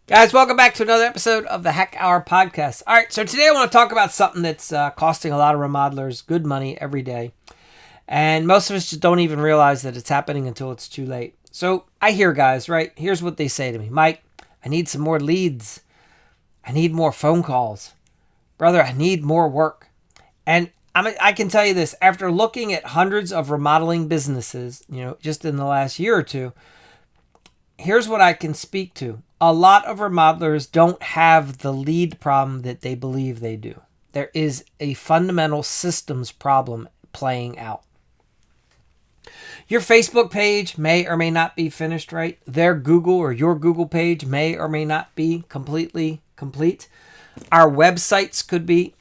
Guys, welcome back to another episode of the HackHour Podcast. All right, so today I want to talk about something that's costing a lot of remodelers good money every day. And most of us just don't even realize that it's happening until it's too late. So I hear guys, right? Here's what they say to me. Mike, I need some more leads. I need more phone calls. Brother, I need more work. And I can tell you this, after looking at hundreds of remodeling businesses, just in the last year or two, here's what I can speak to. A lot of remodelers don't have the lead problem that they believe they do. There is a fundamental systems problem playing out. Your Facebook page may or may not be finished right. Their Google or your Google page may or may not be completely complete. Our websites could be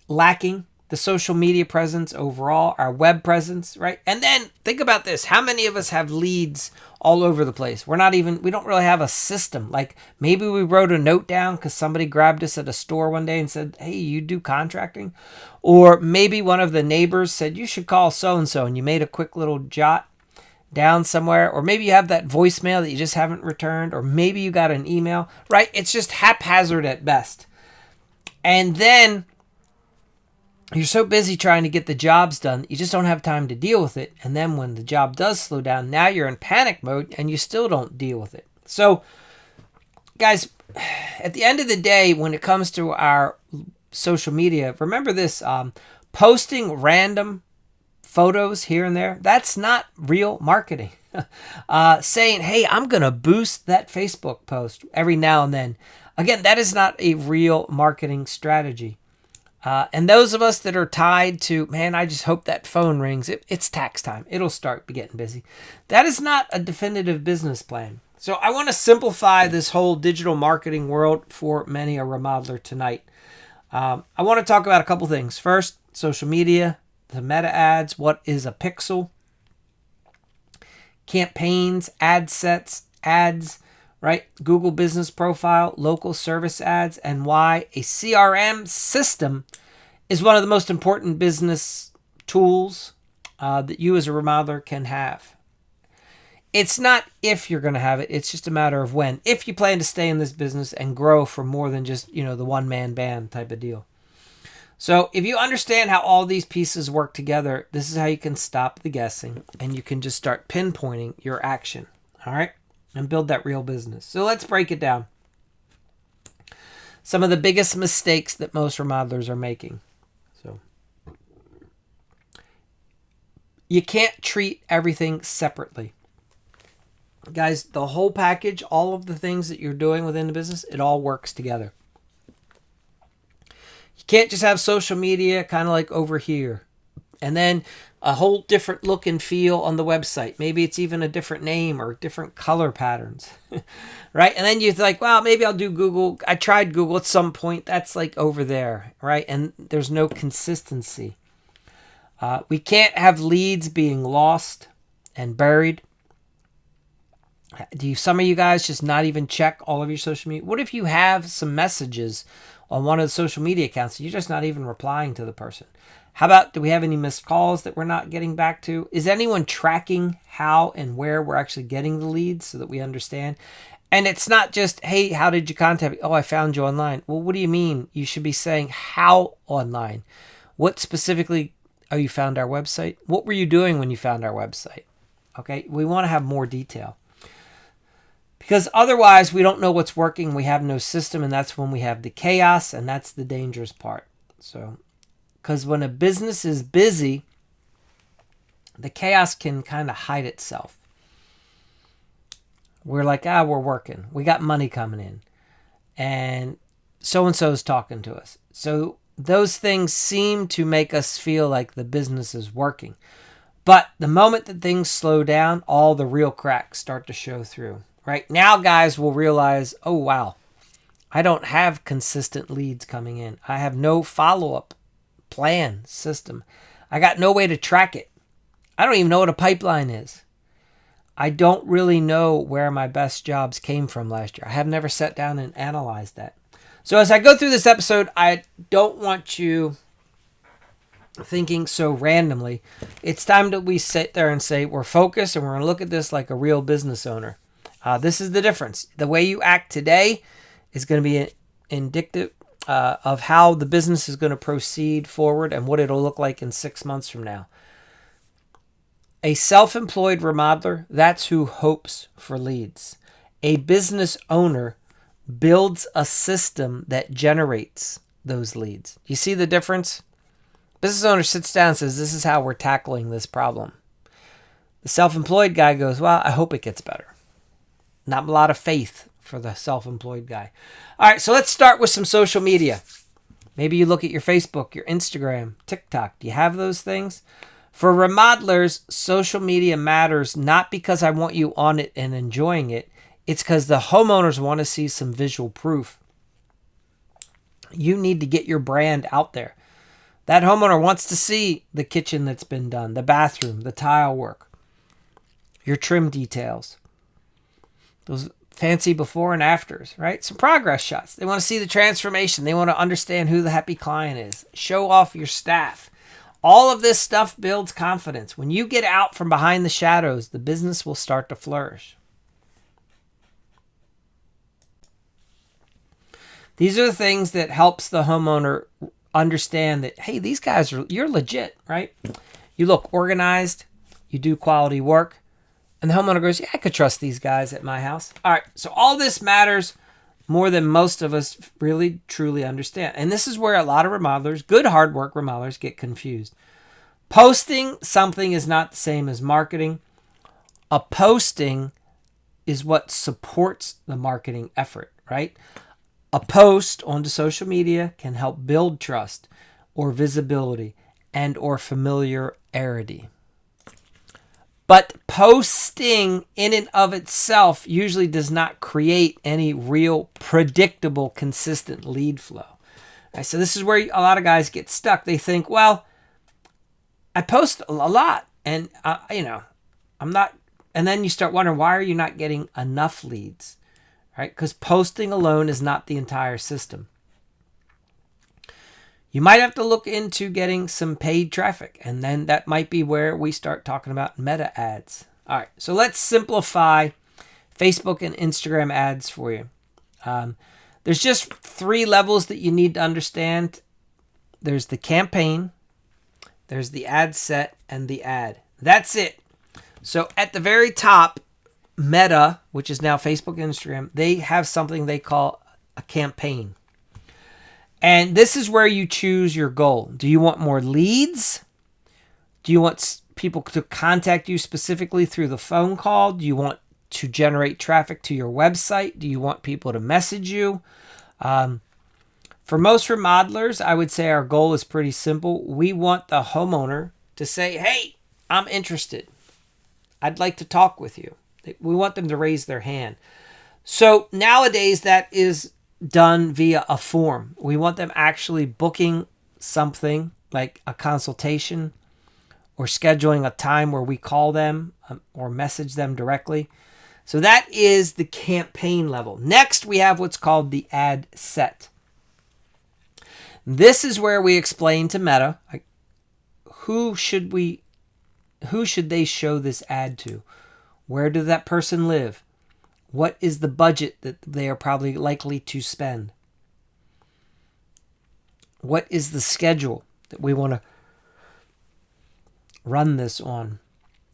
lacking. The social media presence overall, our web presence, right? And then think about this. How many of us have leads all over the place? We don't really have a system. Like maybe we wrote a note down because somebody grabbed us at a store one day and said, hey, you do contracting? Or maybe one of the neighbors said, you should call so-and-so, and you made a quick little jot down somewhere. Or maybe you have that voicemail that you just haven't returned. Or maybe you got an email, right? It's just haphazard at best. And then you're so busy trying to get the jobs done, you just don't have time to deal with it. And then when the job does slow down, now you're in panic mode and you still don't deal with it. So, guys, at the end of the day, when it comes to our social media, remember this, posting random photos here and there, that's not real marketing. Saying, hey, I'm going to boost that Facebook post every now and then. Again, that is not a real marketing strategy. And those of us that are tied to, man, I just hope that phone rings. It's tax time. It'll start getting busy. That is not a definitive business plan. So I want to simplify this whole digital marketing world for many a remodeler tonight. I want to talk about a couple things. First, social media, the meta ads, what is a pixel, campaigns, ad sets, ads, right? Google business profile, local service ads, and why a CRM system is one of the most important business tools that you as a remodeler can have. It's not if you're going to have it. It's just a matter of when. If you plan to stay in this business and grow for more than just, the one-man band type of deal. So if you understand how all these pieces work together, this is how you can stop the guessing and you can just start pinpointing your action. All right? And build that real business. So let's break it down. Some of the biggest mistakes that most remodelers are making. So you can't treat everything separately. Guys, the whole package, all of the things that you're doing within the business, it all works together. You can't just have social media kind of like over here. And then a whole different look and feel on the website. Maybe it's even a different name or different color patterns, right? And then you're like, well, maybe I'll do Google. I tried Google at some point. That's like over there, right? And there's no consistency. We can't have leads being lost and buried. Do some of you guys just not even check all of your social media? What if you have some messages on one of the social media accounts and you're just not even replying to the person? How about, do we have any missed calls that we're not getting back to? Is anyone tracking how and where we're actually getting the leads so that we understand? And it's not just, hey, how did you contact me? Oh, I found you online. Well, what do you mean? You should be saying how online. What specifically, oh, you found our website? What were you doing when you found our website? Okay, we want to have more detail. Because otherwise, we don't know what's working. We have no system, and that's when we have the chaos, and that's the dangerous part. So, because when a business is busy, the chaos can kind of hide itself. We're like, we're working. We got money coming in. And so-and-so is talking to us. So those things seem to make us feel like the business is working. But the moment that things slow down, all the real cracks start to show through. Right now, guys will realize, oh, wow, I don't have consistent leads coming in. I have no follow-up plan system. I got no way to track it. I don't even know what a pipeline is. I don't really know where my best jobs came from last year. I have never sat down and analyzed that. So as I go through this episode, I don't want you thinking so randomly. It's time that we sit there and say we're focused and we're going to look at this like a real business owner. This is the difference. The way you act today is going to be indicative of how the business is going to proceed forward and what it'll look like in 6 months from now. A self-employed remodeler, that's who hopes for leads. A business owner builds a system that generates those leads. You see the difference? Business owner sits down and says, this is how we're tackling this problem. The self-employed guy goes, well, I hope it gets better. Not a lot of faith for the self-employed guy. All right, so let's start with some social media. Maybe you look at your Facebook, your Instagram, TikTok. Do you have those things? For remodelers, social media matters not because I want you on it and enjoying it. It's because the homeowners want to see some visual proof. You need to get your brand out there. That homeowner wants to see the kitchen that's been done, the bathroom, the tile work, your trim details, those fancy before and afters, right? Some progress shots. They want to see the transformation. They want to understand who the happy client is. Show off your staff. All of this stuff builds confidence. When you get out from behind the shadows, the business will start to flourish. These are the things that helps the homeowner understand that, hey, these guys you're legit, right? You look organized, you do quality work, and the homeowner goes, yeah, I could trust these guys at my house. All right, so all this matters more than most of us really truly understand. And this is where a lot of remodelers, good hard work remodelers, get confused. Posting something is not the same as marketing. A posting is what supports the marketing effort, right? A post onto social media can help build trust or visibility and or familiarity. But posting in and of itself usually does not create any real predictable, consistent lead flow. Right, so this is where a lot of guys get stuck. They think, well, I post a lot and, I'm not. And then you start wondering, why are you not getting enough leads? Right? Because posting alone is not the entire system. You might have to look into getting some paid traffic, and then that might be where we start talking about meta ads. All right, so let's simplify Facebook and Instagram ads for you. There's just 3 levels that you need to understand. There's the campaign, there's the ad set, and the ad. That's it. So at the very top, Meta, which is now Facebook and Instagram, they have something they call a campaign. And this is where you choose your goal. Do you want more leads? Do you want people to contact you specifically through the phone call? Do you want to generate traffic to your website? Do you want people to message you? For most remodelers, I would say our goal is pretty simple. We want the homeowner to say, hey, I'm interested. I'd like to talk with you. We want them to raise their hand. So nowadays that is done via a form. We want them actually booking something like a consultation or scheduling a time where we call them or message them directly. So that is the campaign level. Next, we have what's called the ad set. This is where we explain to Meta, who should they show this ad to? Where does that person live? What is the budget that they are probably likely to spend? What is the schedule that we want to run this on?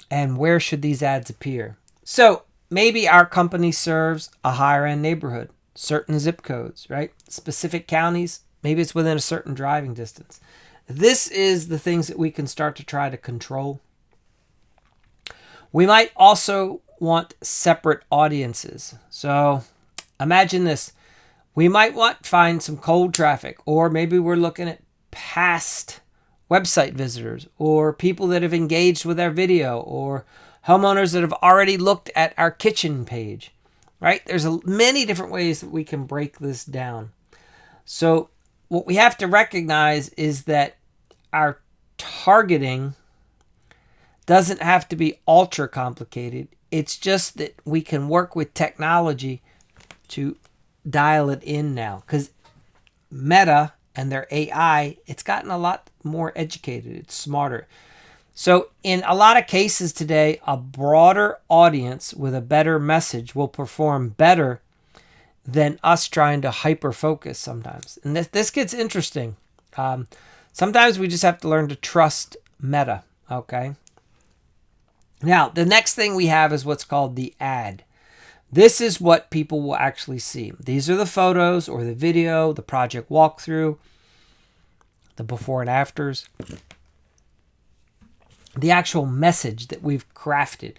And where should these ads appear? So maybe our company serves a higher end neighborhood, certain zip codes, right? Specific counties. Maybe it's within a certain driving distance. This is the things that we can start to try to control. We might also want separate audiences. So imagine this. We might find some cold traffic, or maybe we're looking at past website visitors or people that have engaged with our video or homeowners that have already looked at our kitchen page, right? There's many different ways that we can break this down. So what we have to recognize is that our targeting doesn't have to be ultra complicated. It's just that we can work with technology to dial it in now. Because Meta and their AI, it's gotten a lot more educated. It's smarter. So in a lot of cases today, a broader audience with a better message will perform better than us trying to hyper focus sometimes. And this gets interesting. Sometimes we just have to learn to trust meta. Okay. Now, the next thing we have is what's called the ad. This is what people will actually see. These are the photos or the video, the project walkthrough, the before and afters, the actual message that we've crafted.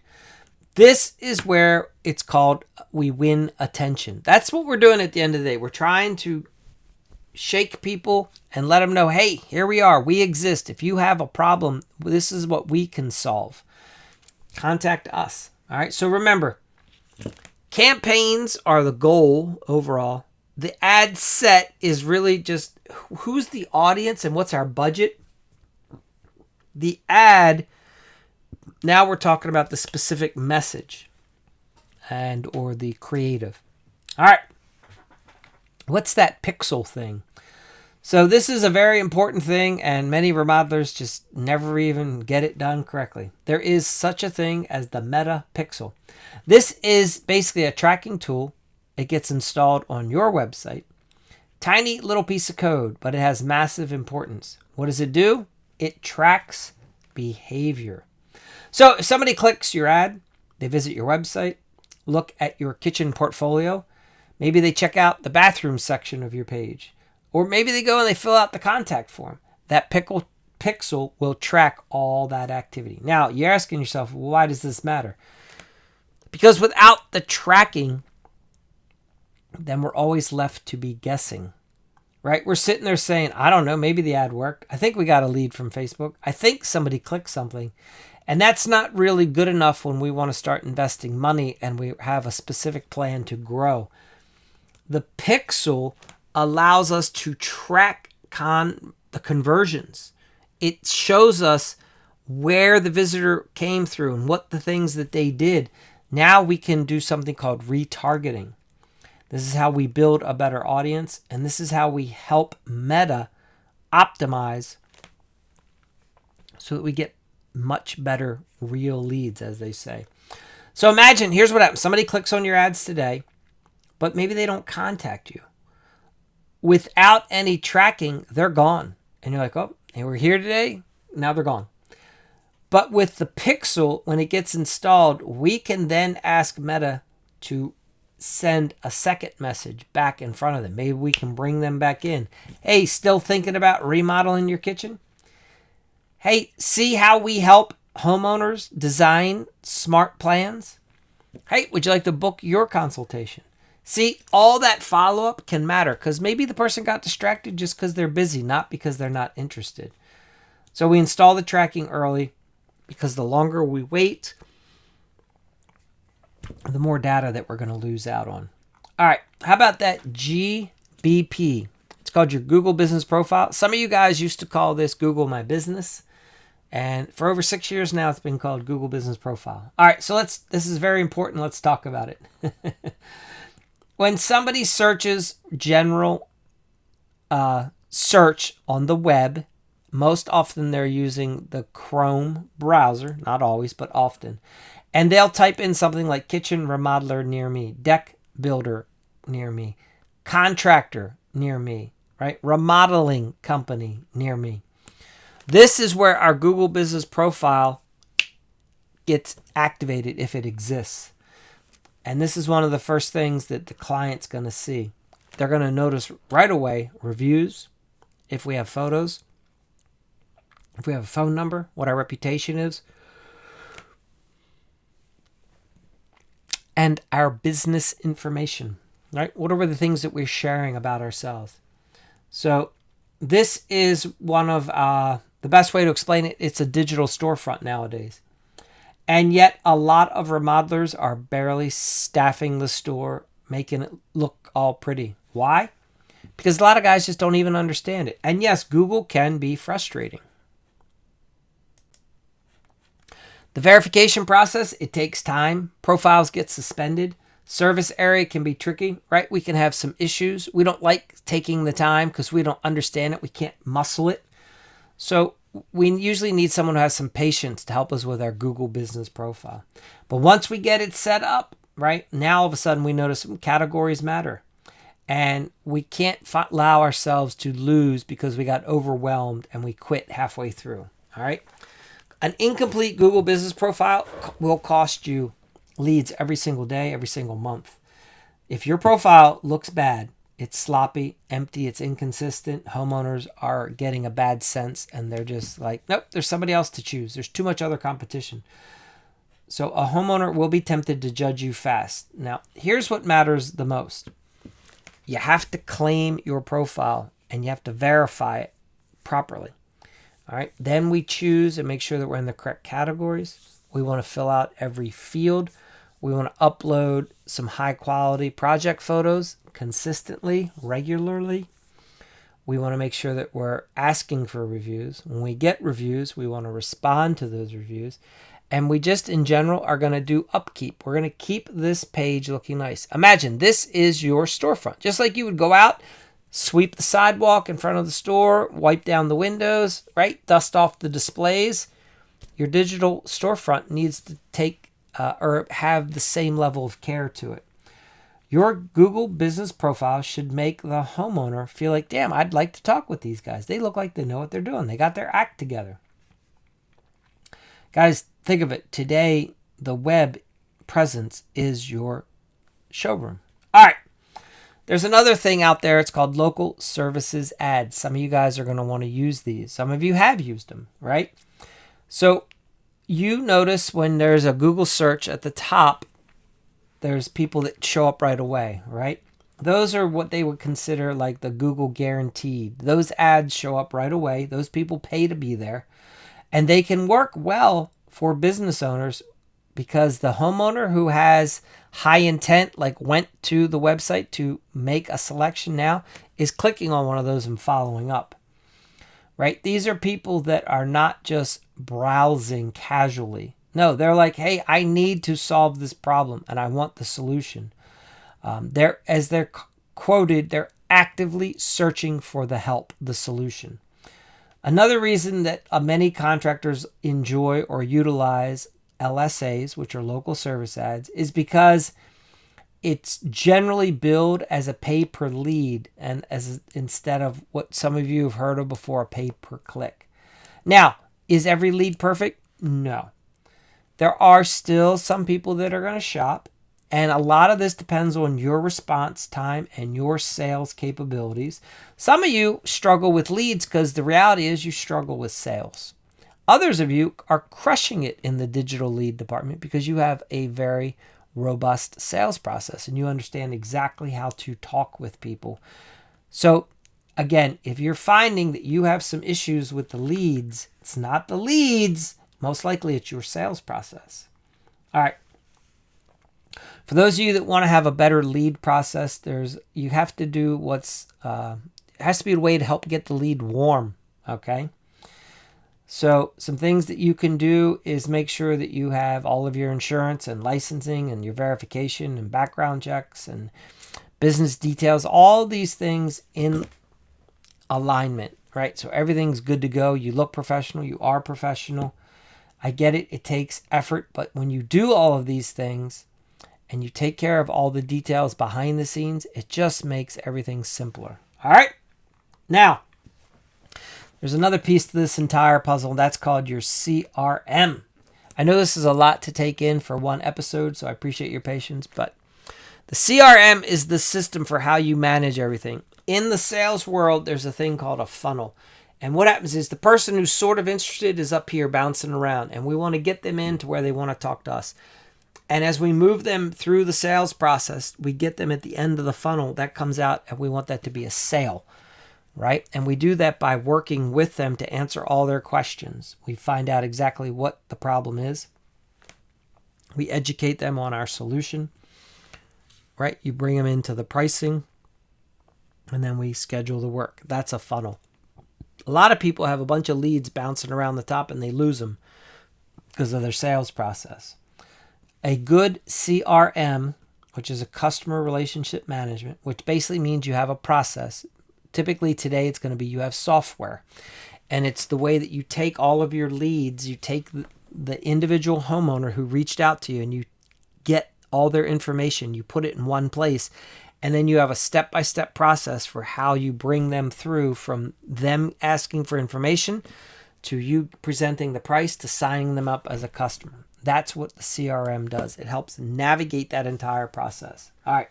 This is where it's called we win attention. That's what we're doing at the end of the day. We're trying to shake people and let them know, hey, here we are. We exist. If you have a problem, this is what we can solve. Contact us. All right. So remember, campaigns are the goal overall. The ad set is really just who's the audience and what's our budget. The ad, now we're talking about the specific message and or the creative. All right. What's that pixel thing? So this is a very important thing, and many remodelers just never even get it done correctly. There is such a thing as the meta pixel. This is basically a tracking tool. It gets installed on your website. Tiny little piece of code, but it has massive importance. What does it do? It tracks behavior. So if somebody clicks your ad, they visit your website, look at your kitchen portfolio, maybe they check out the bathroom section of your page, or maybe they go and they fill out the contact form. That pixel will track all that activity. Now, you're asking yourself, well, why does this matter? Because without the tracking, then we're always left to be guessing, right? We're sitting there saying, I don't know, maybe the ad worked. I think we got a lead from Facebook. I think somebody clicked something. And that's not really good enough when we want to start investing money and we have a specific plan to grow. The pixel allows us to track the conversions. It shows us where the visitor came through and what the things that they did. Now we can do something called retargeting. This is how we build a better audience, and this is how we help Meta optimize so that we get much better real leads, as they say. So imagine, here's what happens. Somebody clicks on your ads today, but maybe they don't contact you. Without any tracking, they're gone. And you're like, oh, they were here today. Now they're gone. But with the pixel, when it gets installed, we can then ask Meta to send a second message back in front of them. Maybe we can bring them back in. Hey, still thinking about remodeling your kitchen? Hey, see how we help homeowners design smart plans? Hey, would you like to book your consultation? See, all that follow-up can matter because maybe the person got distracted just because they're busy, not because they're not interested. So we install the tracking early because the longer we wait, the more data that we're going to lose out on. All right, how about that GBP? It's called your Google Business Profile. Some of you guys used to call this Google My Business. And for over 6 years now, it's been called Google Business Profile. All right, so this is very important. Let's talk about it. When somebody searches general search on the web, most often they're using the Chrome browser, not always, but often. And they'll type in something like kitchen remodeler near me, deck builder near me, contractor near me, right? Remodeling company near me. This is where our Google Business Profile gets activated if it exists. And this is one of the first things that the client's going to see. They're going to notice right away reviews, if we have photos, if we have a phone number, what our reputation is, and our business information, right? What are the things that we're sharing about ourselves? So this is one of the best way to explain it. It's a digital storefront nowadays. And yet a lot of remodelers are barely staffing the store, making it look all pretty. Why? Because a lot of guys just don't even understand it. And yes, Google can be frustrating. The verification process, it takes time. Profiles get suspended. Service area can be tricky, right? We can have some issues. We don't like taking the time because we don't understand it. We can't muscle it. So we usually need someone who has some patience to help us with our Google business profile. But once we get it set up, right, now all of a sudden we notice some categories matter. And we can't allow ourselves to lose because we got overwhelmed and we quit halfway through. All right. An incomplete Google business profile will cost you leads every single day, every single month. If your profile looks bad, it's sloppy, empty, it's inconsistent, homeowners are getting a bad sense and they're just like, nope, there's somebody else to choose. There's too much other competition. So a homeowner will be tempted to judge you fast. Now, here's what matters the most. You have to claim your profile and you have to verify it properly. All right. Then we choose and make sure that we're in the correct categories. We want to fill out every field. We want to upload some high quality project photos consistently, regularly. We want to make sure that we're asking for reviews. When we get reviews, we want to respond to those reviews. And we just, in general, are going to do upkeep. We're going to keep this page looking nice. Imagine this is your storefront. Just like you would go out, sweep the sidewalk in front of the store, wipe down the windows, right? Dust off the displays. Your digital storefront needs to take or have the same level of care to it. Your Google business profile should make the homeowner feel like, damn, I'd like to talk with these guys. They look like they know what they're doing. They got their act together. Guys, think of it. Today, the web presence is your showroom. All right. There's another thing out there. It's called local services ads. Some of you guys are going to want to use these. Some of you have used them, right? So you notice when there's a Google search at the top, there's people that show up right away, right? Those are what they would consider like the Google guaranteed. Those ads show up right away. Those people pay to be there. And they can work well for business owners because the homeowner who has high intent, like went to the website to make a selection now, is clicking on one of those and following up, right? These are people that are not just browsing casually. No, they're like, hey, I need to solve this problem and I want the solution. As they're quoted, they're actively searching for the help, the solution. Another reason that many contractors enjoy or utilize LSAs, which are local service ads, is because it's generally billed as a pay per lead and instead of what some of you have heard of before, a pay per click. Now, is every lead perfect? No. There are still some people that are going to shop, and a lot of this depends on your response time and your sales capabilities. Some of you struggle with leads because the reality is you struggle with sales. Others of you are crushing it in the digital lead department because you have a very robust sales process and you understand exactly how to talk with people. So again, if you're finding that you have some issues with the leads, it's not the leads. Most likely it's your sales process. All right. For those of you that want to have a better lead process, you have to do it has to be a way to help get the lead warm. Okay. So some things that you can do is make sure that you have all of your insurance and licensing and your verification and background checks and business details, all these things in alignment, right? So everything's good to go. You look professional. You are professional. I get it. It takes effort. But when you do all of these things and you take care of all the details behind the scenes, it just makes everything simpler. All right. Now, there's another piece to this entire puzzle, and that's called your CRM. I know this is a lot to take in for one episode, so I appreciate your patience, but the CRM is the system for how you manage everything. In the sales world, there's a thing called a funnel. And what happens is the person who's sort of interested is up here bouncing around, and we want to get them into where they want to talk to us. And as we move them through the sales process, we get them at the end of the funnel. That comes out, and we want that to be a sale. Right? And we do that by working with them to answer all their questions. We find out exactly what the problem is. We educate them on our solution. Right? You bring them into the pricing and then we schedule the work. That's a funnel. A lot of people have a bunch of leads bouncing around the top and they lose them because of their sales process. A good CRM, which is a customer relationship management, which basically means you have a process. Typically today it's going to be you have software. And it's the way that you take all of your leads, you take the individual homeowner who reached out to you and you get all their information, you put it in one place, and then you have a step-by-step process for how you bring them through from them asking for information to you presenting the price to signing them up as a customer. That's what the CRM does. It helps navigate that entire process. All right.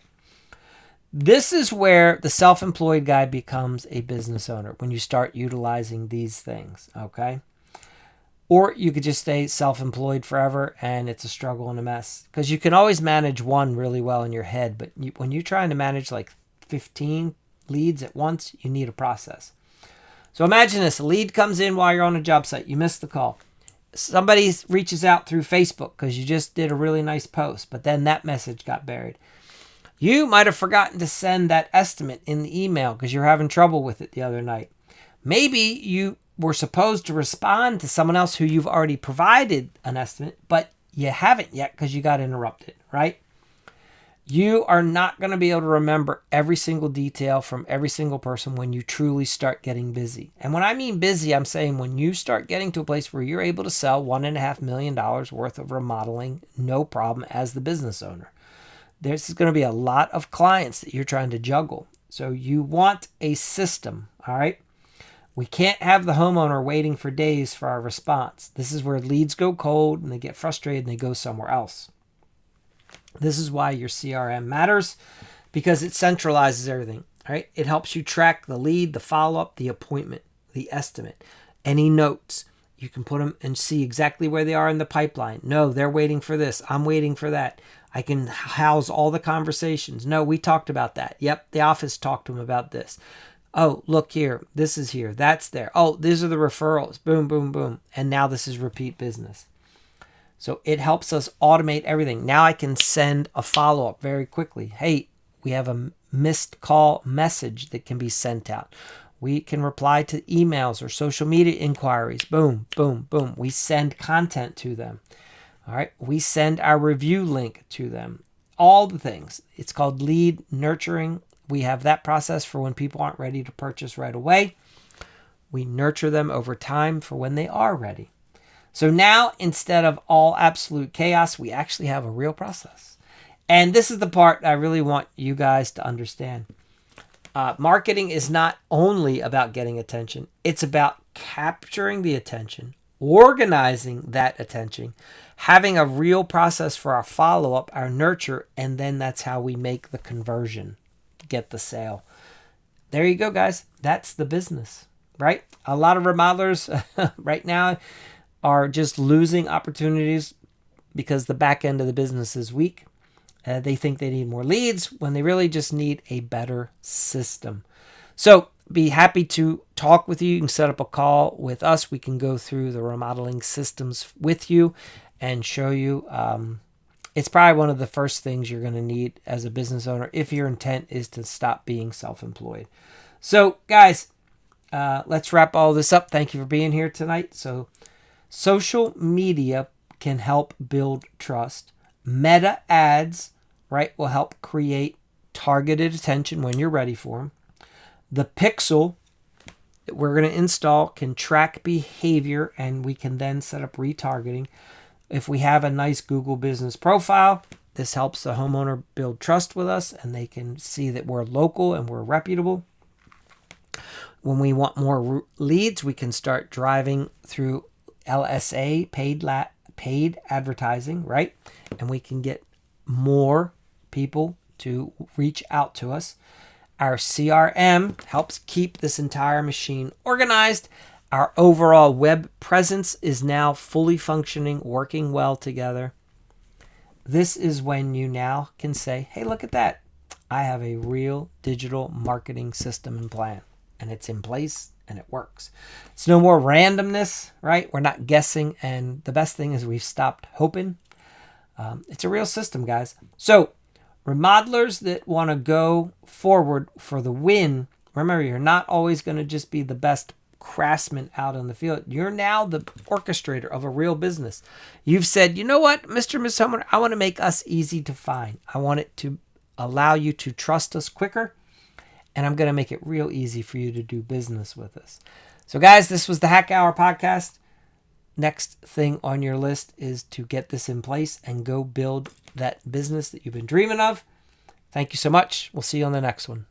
This is where the self-employed guy becomes a business owner, when you start utilizing these things, okay? Or you could just stay self-employed forever and it's a struggle and a mess. Because you can always manage one really well in your head, but when you're trying to manage like 15 leads at once, you need a process. So imagine this, a lead comes in while you're on a job site. You missed the call. Somebody reaches out through Facebook because you just did a really nice post, but then that message got buried. You might have forgotten to send that estimate in the email because you're having trouble with it the other night. Maybe you were supposed to respond to someone else who you've already provided an estimate, but you haven't yet because you got interrupted, right? You are not going to be able to remember every single detail from every single person when you truly start getting busy. And when I mean busy, I'm saying when you start getting to a place where you're able to sell $1.5 million worth of remodeling, no problem as the business owner. There's going to be a lot of clients that you're trying to juggle. So you want a system, all right? We can't have the homeowner waiting for days for our response. This is where leads go cold and they get frustrated and they go somewhere else. This is why your CRM matters, because it centralizes everything, all right? It helps you track the lead, the follow-up, the appointment, the estimate, any notes. You can put them and see exactly where they are in the pipeline. No, they're waiting for this. I'm waiting for that. I can house all the conversations. No, we talked about that. Yep, the office talked to them about this. Oh, look here. This is here. That's there. Oh, these are the referrals. Boom, boom, boom. And now this is repeat business. So it helps us automate everything. Now I can send a follow-up very quickly. Hey, we have a missed call message that can be sent out. We can reply to emails or social media inquiries. Boom, boom, boom. We send content to them. All right. We send our review link to them. All the things. It's called lead nurturing. We have that process for when people aren't ready to purchase right away. We nurture them over time for when they are ready. So now, instead of all absolute chaos, we actually have a real process. And this is the part I really want you guys to understand. Marketing is not only about getting attention. It's about capturing the attention, organizing that attention, having a real process for our follow-up, our nurture, and then that's how we make the conversion, get the sale. There you go, guys. That's the business, right? A lot of remodelers right now are just losing opportunities because the back end of the business is weak. They think they need more leads when they really just need a better system. So be happy to talk with you. You can set up a call with us. We can go through the remodeling systems with you and show you. It's probably one of the first things you're going to need as a business owner if your intent is to stop being self-employed. So guys, let's wrap all this up. Thank you for being here tonight. So social media can help build trust. Meta ads, right, will help create targeted attention when you're ready for them. The pixel that we're going to install can track behavior, and we can then set up retargeting. If we have a nice Google business profile, this helps the homeowner build trust with us, and they can see that we're local and we're reputable. When we want more leads, we can start driving through LSA, paid advertising, right? And we can get more people to reach out to us. Our CRM helps keep this entire machine organized. Our overall web presence is now fully functioning, working well together. This is when you now can say, hey, look at that. I have a real digital marketing system and plan, and it's in place and it works. It's no more randomness, right? We're not guessing. And the best thing is we've stopped hoping. It's a real system, guys. So remodelers that want to go forward for the win, remember, you're not always going to just be the best craftsman out on the field. You're now the orchestrator of a real business. You've said, you know what, Mr. and Ms. Homeowner, I want to make us easy to find. I want it to allow you to trust us quicker. And I'm going to make it real easy for you to do business with us. So guys, this was the Hack Hour Podcast. Next thing on your list is to get this in place and go build that business that you've been dreaming of. Thank you so much. We'll see you on the next one.